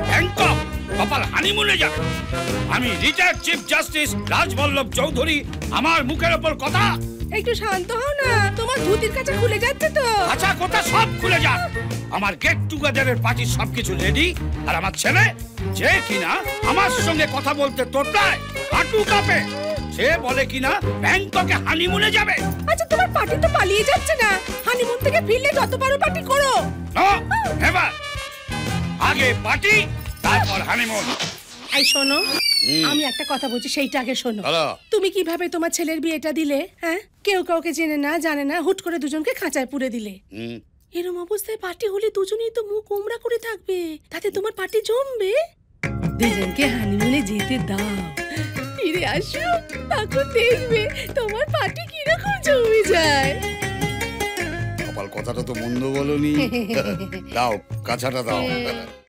Bangkok কপাল হানিমুনে যাবে। আমি retired chief justice Rajballabh Chowdhury, আমার মুখের ওপর কথা। একটু শান্ত হও না, তোমার ধুতির কাছে খুলে যাচ্ছে তো। আচ্ছা, কথা সব খুলে যাক। আমার গেট টুগেদারের পার্টির সবকিছু রেডি, আর আমার ছেলে যে কিনা আমার সঙ্গে কথা বলতে তোতলায়, হাঁটু কাঁপে, সে বলে কিনা ব্যাংককে হানিমুনে যাবে। আচ্ছা, তোমার পার্টি তো পালিয়ে যাচ্ছে না, হানিমুন থেকে ফিরলে যত পারো পার্টি করো। এবার আগে পার্টি, তারপর হানিমুন। এই শোনো, আমি একটা কথা বলছি, সেইটা আগে শোনো। তুমি কিভাবে তোমার ছেলের বিয়েটা দিলে? হ্যাঁ, কেউ কাউকে জেনে না জানে না, হুট করে দুজনকে খাঁচায় পুরে দিলে। এরম অবস্থায় পার্টি হলে দুজনেই তো মুখ উমরা করে থাকবে, তাতে তোমার পার্টি জমবে। দুজনকে হানিমুনে যেতে দাও, ফিরে আসো, তখন দেখবে তোমার পার্টি কিরকম জমে যায়। কপাল, কথাটা তো মন্দ বলনি। দাও, কাছাটা দাও।